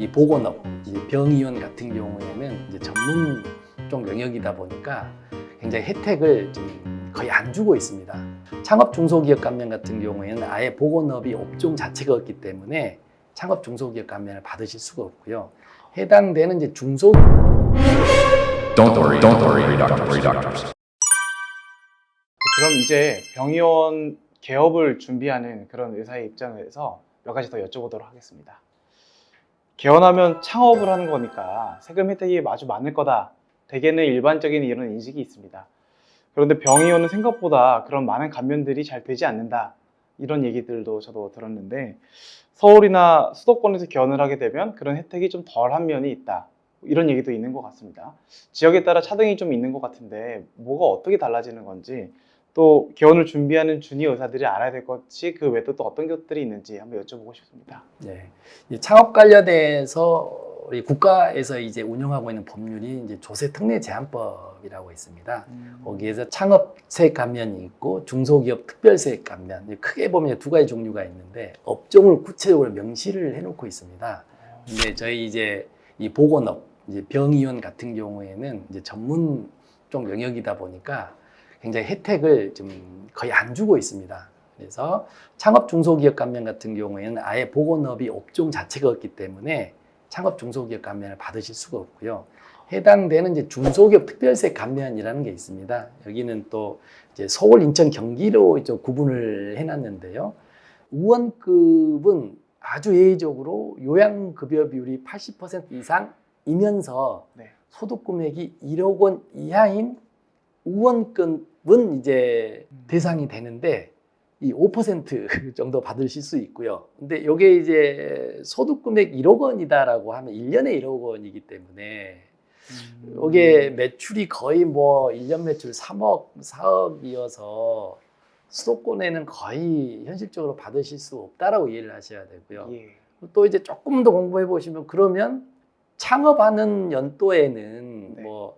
이 보건업, 이제 병의원 같은 경우에는 이제 전문적 영역이다 보니까 굉장히 혜택을 좀 거의 안 주고 있습니다. 창업 중소기업 감면 같은 경우에는 아예 보건업이 업종 자체가 없기 때문에 창업 중소기업 감면을 받으실 수가 없고요. 해당되는 이제 Don't worry, doctors. 그럼 이제 병의원 개업을 준비하는 그런 의사의 입장에서 몇 가지 더 여쭤보도록 하겠습니다. 개원하면 창업을 하는 거니까 세금 혜택이 아주 많을 거다. 대개는 일반적인 이런 인식이 있습니다. 그런데 병의원은 생각보다 그런 많은 감면들이 잘 되지 않는다. 이런 얘기들도 저도 들었는데 서울이나 수도권에서 개원을 하게 되면 그런 혜택이 좀 덜한 면이 있다. 이런 얘기도 있는 것 같습니다. 지역에 따라 차등이 좀 있는 것 같은데 뭐가 어떻게 달라지는 건지 또 개원을 준비하는 주니어 의사들이 알아야 될 것이 그 외에도 또 어떤 것들이 있는지 한번 여쭤보고 싶습니다. 네, 창업 관련해서 우리 국가에서 이제 운영하고 있는 법률이 이제 조세특례제한법이라고 있습니다. 거기에서 창업세액 감면이 있고 중소기업 특별세액 감면, 크게 보면 두 가지 종류가 있는데 업종을 구체적으로 명시를 해놓고 있습니다. 근데 저희 이제 이 보건업, 이제 병의원 같은 경우에는 이제 전문적 영역이다 보니까 굉장히 혜택을 좀 거의 안 주고 있습니다. 그래서 창업 중소기업 감면 같은 경우에는 아예 보건업이 업종 자체가 없기 때문에 창업 중소기업 감면을 받으실 수가 없고요. 해당되는 이제 중소기업 특별세 감면이라는 게 있습니다. 여기는 또 이제 서울, 인천, 경기로 이제 구분을 해놨는데요. 우원급은 아주 예외적으로 요양급여 비율이 80% 이상이면서 네. 소득 금액이 1억 원 이하인 우원급은 이제 대상이 되는데 이 5% 정도 받으실 수 있고요. 근데 이게 이제 소득 금액 1억 원이다라고 하면 1년에 1억 원이기 때문에 이게 매출이 거의 뭐 1년 매출 3억, 4억이어서 수도권에는 거의 현실적으로 받으실 수 없다라고 이해를 하셔야 되고요. 예. 또 이제 조금 더 공부해 보시면 그러면 창업하는 연도에는 네. 뭐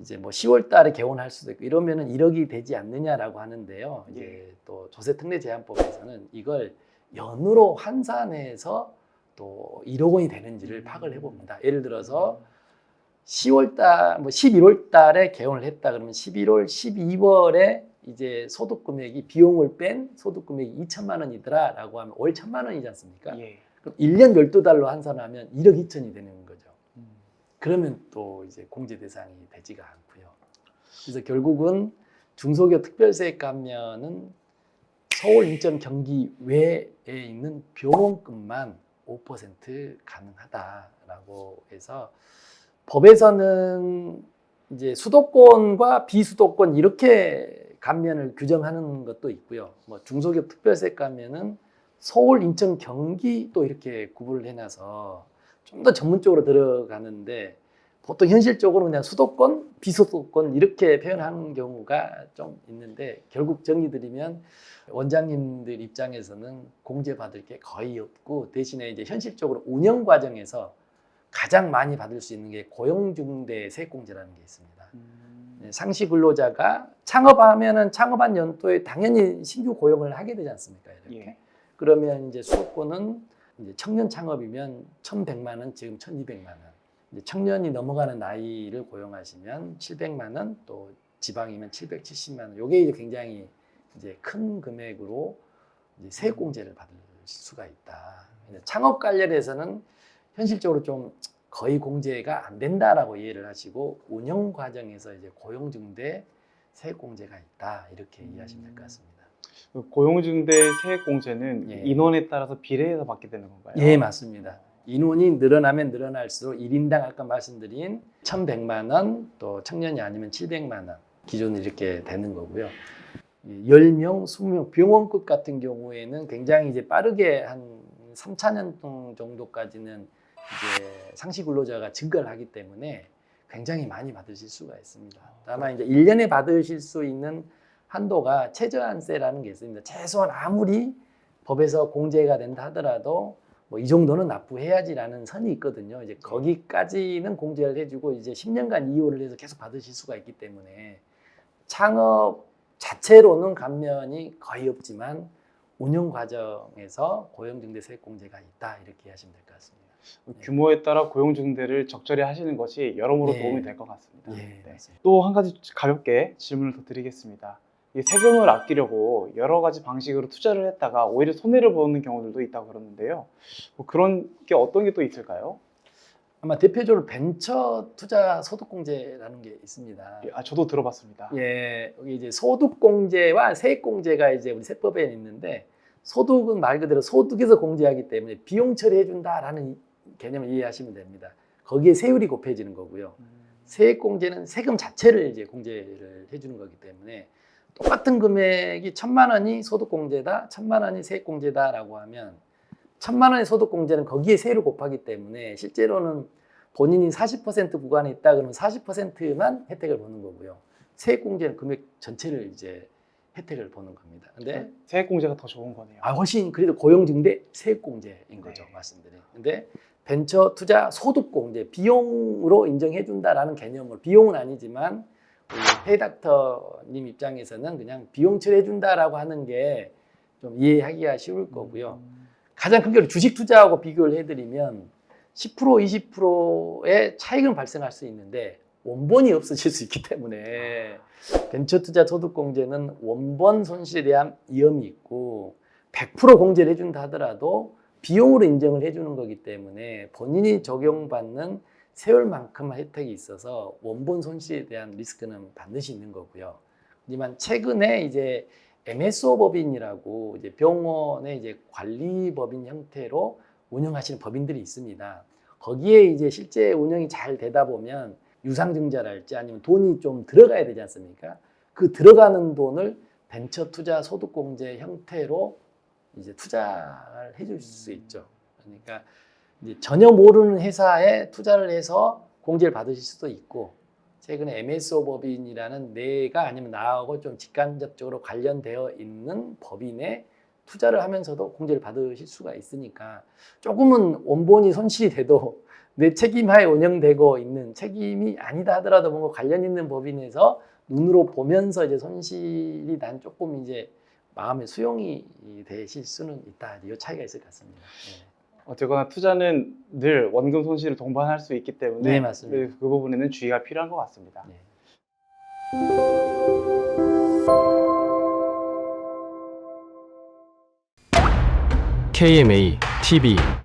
이제 뭐 10월 달에 개원할 수도 있고 이러면은 1억이 되지 않느냐라고 하는데요. 예. 이제 또 조세특례제한법에서는 이걸 연으로 환산해서 또 1억 원이 되는지를 파악을 해봅니다. 예를 들어서 10월 달, 뭐 11월 달에 개원을 했다 그러면 11월, 12월에 이제 소득 금액이 비용을 뺀 소득 금액이 2천만 원이더라라고 하면 월 1천만 원이지 않습니까? 예. 그럼 1년 12달로 환산하면 1억 2천이 되는 거죠. 그러면 또 이제 공제 대상이 되지가 않고요. 그래서 결국은 중소기업 특별세액 감면은 서울, 인천, 경기 외에 있는 병원급만 5% 가능하다라고 해서 법에서는 이제 수도권과 비수도권 이렇게 감면을 규정하는 것도 있고요. 뭐 중소기업 특별세액 감면은 서울, 인천, 경기 또 이렇게 구분을 해놔서 좀 더 전문적으로 들어가는데 보통 현실적으로 그냥 수도권, 비수도권 이렇게 표현하는 경우가 좀 있는데 결국 정리드리면 원장님들 입장에서는 공제받을 게 거의 없고 대신에 이제 현실적으로 운영 과정에서 가장 많이 받을 수 있는 게 고용중대 세액공제라는 게 있습니다. 상시 근로자가 창업하면은 창업한 연도에 당연히 신규 고용을 하게 되지 않습니까? 이렇게. 예. 그러면 이제 수도권은 이제 청년 창업이면 1,100만 원, 지금 1,200만 원. 이제 청년이 넘어가는 나이를 고용하시면 700만 원, 또 지방이면 770만 원. 이게 이제 굉장히 이제 큰 금액으로 이제 세액공제를 받을 수가 있다. 창업 관련해서는 현실적으로 좀 거의 공제가 안 된다라고 이해를 하시고 운영 과정에서 이제 고용중대 세액공제가 있다 이렇게 이해하시면 될 것 같습니다. 고용중대 세액공제는 예. 인원에 따라서 비례해서 받게 되는 건가요? 예, 맞습니다. 인원이 늘어나면 늘어날수록 1인당 아까 말씀드린 1,100만 원, 또 청년이 아니면 700만 원 기준으로 이렇게 되는 거고요. 10명, 20명 병원급 같은 경우에는 굉장히 이제 빠르게 한 3,4년 정도까지는 이제 상시 근로자가 증가를 하기 때문에 굉장히 많이 받으실 수가 있습니다. 다만 이제 1년에 받으실 수 있는 한도가 최저한세라는 게 있습니다. 최소한 아무리 법에서 공제가 된다 하더라도 뭐 이 정도는 납부해야지라는 선이 있거든요. 이제 거기까지는 공제를 해주고 이제 10년간 이유를 해서 계속 받으실 수가 있기 때문에 창업 자체로는 감면이 거의 없지만 운영 과정에서 고용중대 세액공제가 있다 이렇게 하시면 될 것 같습니다. 규모에 따라 고용중대를 적절히 하시는 것이 여러모로 네. 도움이 될 것 같습니다. 예, 맞습니다. 또 한 가지 가볍게 질문을 더 드리겠습니다. 이 세금을 아끼려고 여러 가지 방식으로 투자를 했다가 오히려 손해를 보는 경우들도 있다고 그러는데요. 뭐 그런 게 어떤 게 또 있을까요? 아마 대표적으로 벤처 투자 소득공제라는 게 있습니다. 저도 들어봤습니다. 예, 여기 이제 소득공제와 세액공제가 이제 우리 세법에 있는데, 소득은 말 그대로 소득에서 공제하기 때문에 비용 처리해준다라는 개념을 이해하시면 됩니다. 거기에 세율이 곱해지는 거고요. 세액공제는 세금 자체를 이제 공제를 해주는 거기 때문에 똑같은 금액이 1,000만 원이 소득공제다, 1,000만 원이 세액공제다라고 하면 1,000만 원의 소득공제는 거기에 세율을 곱하기 때문에 실제로는 본인이 40% 구간에 있다 그러면 40%만 혜택을 보는 거고요. 세액공제는 금액 전체를 이제 혜택을 보는 겁니다. 근데 세액공제가 더 좋은 거네요. 훨씬 그래도 고용증대 세액공제인 거죠, 네. 말씀드린. 근데 벤처 투자 소득공제 비용으로 인정해 준다라는 개념으로, 비용은 아니지만 우리 페이닥터님 입장에서는 그냥 비용 처리해 준다라고 하는 게 좀 이해하기가 쉬울 거고요. 가장 큰 게 주식 투자하고 비교를 해드리면 10% 20%의 차익은 발생할 수 있는데 원본이 없어질 수 있기 때문에 벤처 투자 소득공제는 원본 손실에 대한 위험이 있고 100% 공제를 해준다 하더라도 비용으로 인정을 해주는 거기 때문에 본인이 적용받는 세율만큼만 혜택이 있어서 원본 손실에 대한 리스크는 반드시 있는 거고요. 하지만 최근에 이제 MSO 법인이라고 이제 병원의 이제 관리법인 형태로 운영하시는 법인들이 있습니다. 거기에 이제 실제 운영이 잘 되다 보면 유상증자랄지 아니면 돈이 좀 들어가야 되지 않습니까? 그 들어가는 돈을 벤처 투자 소득공제 형태로 이제 투자를 해줄 수 있죠. 그러니까 이제 전혀 모르는 회사에 투자를 해서 공제를 받으실 수도 있고, 최근에 MSO 법인이라는 내가 아니면 나하고 좀 직간접적으로 관련되어 있는 법인에 투자를 하면서도 공제를 받으실 수가 있으니까 조금은 원본이 손실이 돼도 내 책임하에 운영되고 있는, 책임이 아니다 하더라도 뭔가 관련 있는 법인에서 눈으로 보면서 이제 손실이 난 조금 이제 마음의 수용이 되실 수는 있다. 이 차이가 있을 것 같습니다. 네. 어쨌거나 투자는 늘 원금 손실을 동반할 수 있기 때문에 네, 맞습니다. 그 부분에는 주의가 필요한 것 같습니다. 네. KMA TV